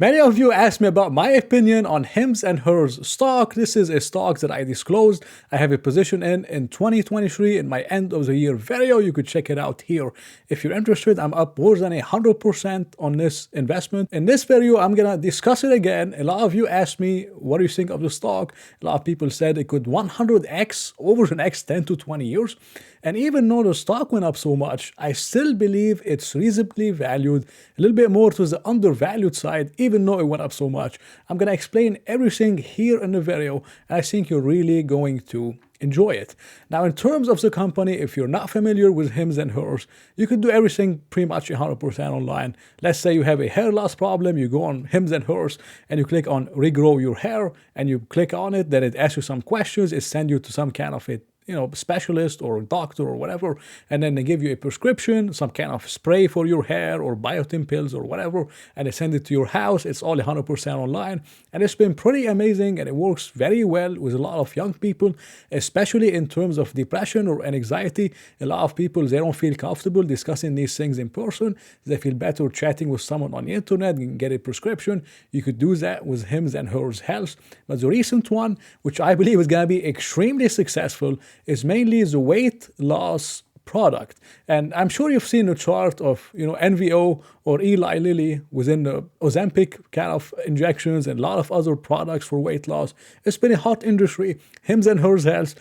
Many of you asked me about my opinion on HIMS and HERS stock. This is a stock that I disclosed. I have a position in 2023 in my end of the year video. You could check it out here. If you're interested, I'm up more than 100% on this investment. In this video, I'm gonna discuss it again. A lot of you asked me, what do you think of the stock? A lot of people said it could 100x over the next 10 to 20 years. And even though the stock went up so much, I still believe it's reasonably valued, a little bit more to the undervalued side, even though it went up so much. I'm gonna explain everything here in the video, and I think you're really going to enjoy it. Now, in terms of the company, if you're not familiar with HIMS and HERS, you can do everything pretty much 100% online. Let's say you have a hair loss problem, you go on HIMS and HERS, and you click on regrow your hair, and you click on it, then it asks you some questions, it sends you to some kind of a specialist or doctor or whatever, and then they give you a prescription, some kind of spray for your hair or biotin pills or whatever, and they send it to your house. It's all 100% online, and it's been pretty amazing, and it works very well with a lot of young people, especially in terms of depression or anxiety. A lot of people, they don't feel comfortable discussing these things in person. They feel better chatting with someone on the internet and get a prescription. You could do that with HIMS and HERS Health. But the recent one, which I believe is going to be extremely successful, is mainly the weight loss product. And I'm sure you've seen the chart of NVO or Eli Lilly within the Ozempic kind of injections and a lot of other products for weight loss. It's been a hot industry. HIMS and HERS Health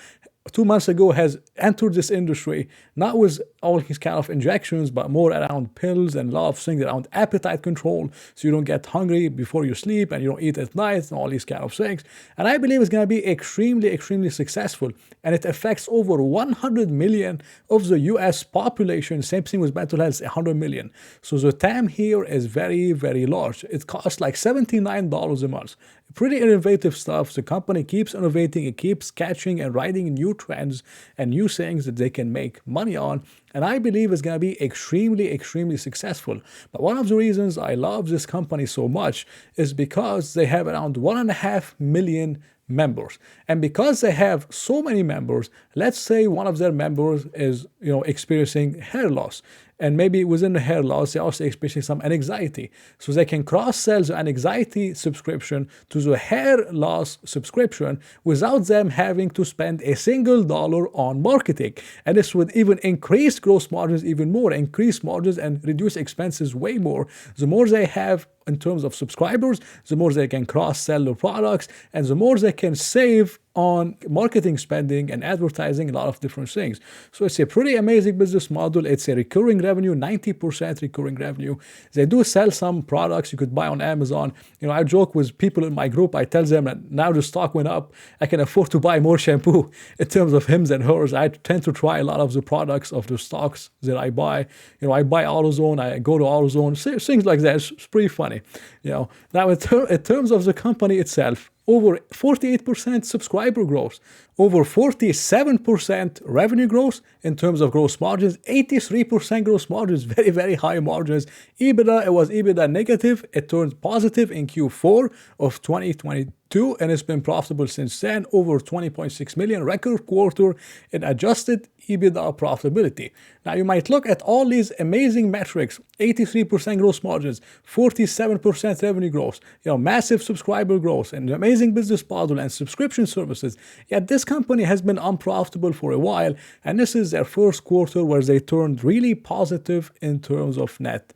2 months ago has entered this industry, not with all these kind of injections, but more around pills and a lot of things around appetite control, so you don't get hungry before you sleep and you don't eat at night and all these kind of things. And I believe it's going to be extremely, extremely successful, and it affects over 100 million of the US population. Same thing with mental health, 100 million. So the TAM here is very, very large. It costs like $79 a month. Pretty innovative stuff. The company keeps innovating, it keeps catching and riding new trends and new things that they can make money on. And I believe it's going to be extremely, extremely successful. But one of the reasons I love this company so much is because they have around 1.5 million members. And because they have so many members, let's say one of their members is experiencing hair loss, and maybe within the hair loss they also experiencing some anxiety, so they can cross-sell the anxiety subscription to the hair loss subscription without them having to spend a single dollar on marketing. And this would even increase gross margins even more, increase margins and reduce expenses way more. The more they have in terms of subscribers, the more they can cross-sell their products, and the more they can save on marketing spending and advertising, a lot of different things. So it's a pretty amazing business model. It's a recurring revenue, 90% recurring revenue. They do sell some products you could buy on Amazon. I joke with people in my group. I tell them that now the stock went up, I can afford to buy more shampoo. In terms of HIMS and HERS, I tend to try a lot of the products of the stocks that I buy. I buy AutoZone, I go to AutoZone, things like that. It's pretty funny. Now in terms of the company itself, over 48% subscriber growth, over 47% revenue growth in terms of gross margins, 83% gross margins, very, very high margins. EBITDA, it was EBITDA negative. It turned positive in Q4 of 2022, and it's been profitable since then, over 20.6 million, record quarter in adjusted EBITDA profitability. Now, you might look at all these amazing metrics, 83% gross margins, 47% revenue growth, massive subscriber growth, and amazing business model and subscription services. Yet this company has been unprofitable for a while, and this is their first quarter where they turned really positive in terms of net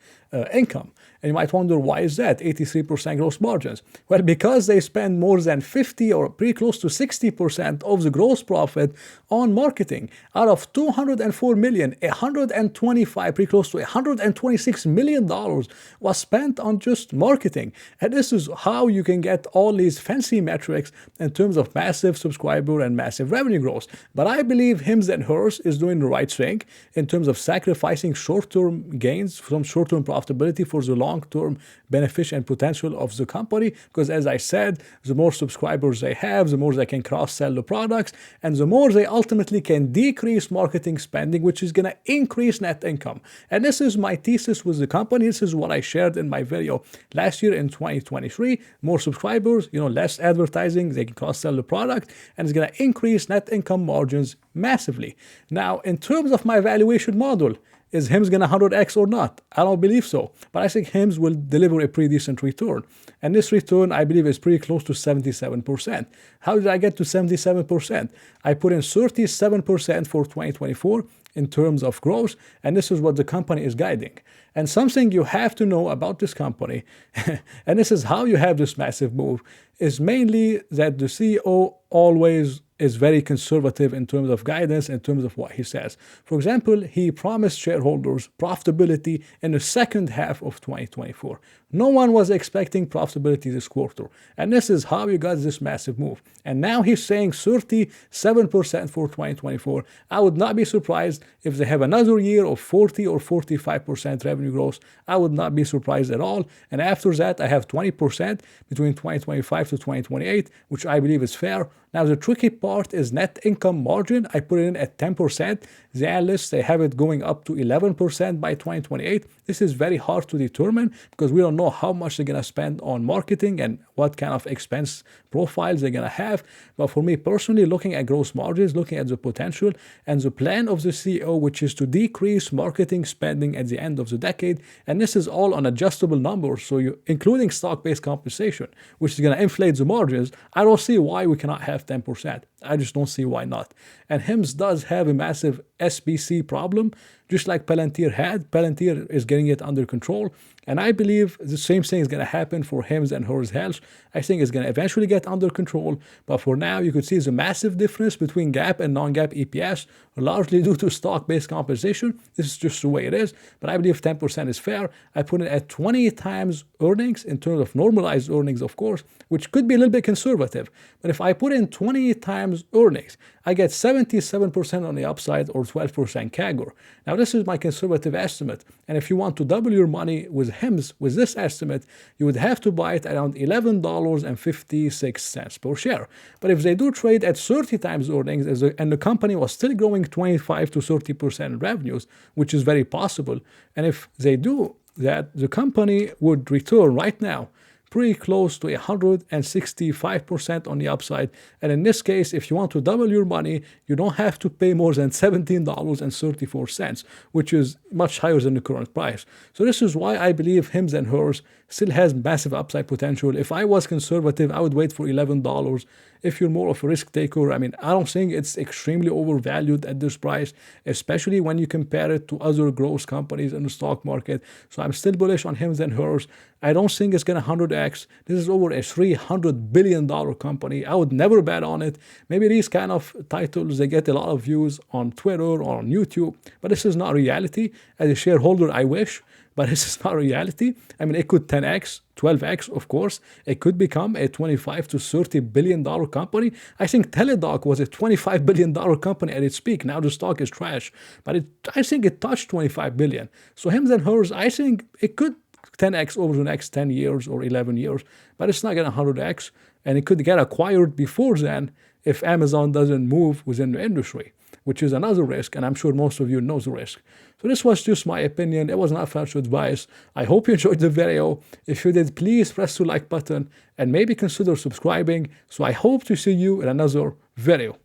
income. And you might wonder, why is that 83% gross margins? Well, because they spend more than 50 or pretty close to 60% of the gross profit on marketing. Out of 204 million, 125, pretty close to $126 million was spent on just marketing. And this is how you can get all these fancy metrics in terms of massive subscriber and massive revenue growth. But I believe HIMS and HERS is doing the right thing in terms of sacrificing short-term gains from short-term profitability for the long-term benefit and potential of the company, because as I said, the more subscribers they have, the more they can cross-sell the products, and the more they ultimately can decrease marketing spending, which is going to increase net income. And this is my thesis with the company. This is what I shared in my video last year in 2023. More subscribers, less advertising, they can cross-sell the product, and it's going to increase net income margins massively. Now, in terms of my valuation model, Is HIMS going to 100x or not? I don't believe so. But I think HIMS will deliver a pretty decent return. And this return, I believe, is pretty close to 77%. How did I get to 77%? I put in 37% for 2024 in terms of growth, and this is what the company is guiding. And something you have to know about this company, and this is how you have this massive move, is mainly that the CEO always is very conservative in terms of guidance, in terms of what he says. For example, he promised shareholders profitability in the second half of 2024. No one was expecting profitability this quarter. And this is how you got this massive move. And now he's saying 37% for 2024. I would not be surprised if they have another year of 40 or 45% revenue growth. I would not be surprised at all. And after that, I have 20% between 2025 to 2028, which I believe is fair. Now, the tricky part is net income margin. I put it in at 10%. The analysts, they have it going up to 11% by 2028. This is very hard to determine because we don't know how much they're going to spend on marketing and what kind of expense profiles they're going to have. But for me personally, looking at gross margins, looking at the potential and the plan of the CEO, which is to decrease marketing spending at the end of the decade. And this is all on adjustable numbers. So you including stock-based compensation, which is going to inflate the margins. I don't see why we cannot have 10%. I just don't see why not. And HIMS does have a massive SBC problem, just like Palantir had. Palantir is getting it under control. And I believe the same thing is going to happen for HIMS and HERS Health. I think it's going to eventually get under control. But for now, you could see the massive difference between GAAP and non-GAAP EPS, largely due to stock-based compensation. This is just the way it is. But I believe 10% is fair. I put it at 20 times earnings in terms of normalized earnings, of course, which could be a little bit conservative. But if I put in 20 times earnings, I get 77% on the upside or 12% CAGR. Now, this is my conservative estimate. And if you want to double your money with HIMS, with this estimate, you would have to buy it around $11.56 per share. But if they do trade at 30 times earnings and the company was still growing 25 to 30% revenues, which is very possible, and if they do that, the company would return right now pretty close to 165% on the upside. And in this case, if you want to double your money, you don't have to pay more than $17.34, which is much higher than the current price. So this is why I believe HIMS and HERS still has massive upside potential. If I was conservative, I would wait for $11. If you're more of a risk taker, I mean, I don't think it's extremely overvalued at this price, especially when you compare it to other growth companies in the stock market. So I'm still bullish on HIMS and HERS. I don't think it's going to 100x. This is over a $300 billion company. I would never bet on it. Maybe these kind of titles, they get a lot of views on Twitter or on YouTube, but this is not reality. As a shareholder, I wish, but this is not reality. I mean, it could 10x, 12x, of course. It could become a $25 to $30 billion company. I think Teladoc was a $25 billion company at its peak. Now the stock is trash, but I think it touched $25 billion. So HIMS and HERS, I think it could 10x over the next 10 years or 11 years, but it's not going to 100x, and it could get acquired before then if Amazon doesn't move within the industry, which is another risk, and I'm sure most of you know the risk. So this was just my opinion. It was not financial advice. I hope you enjoyed the video. If you did, please press the like button and maybe consider subscribing. So I hope to see you in another video.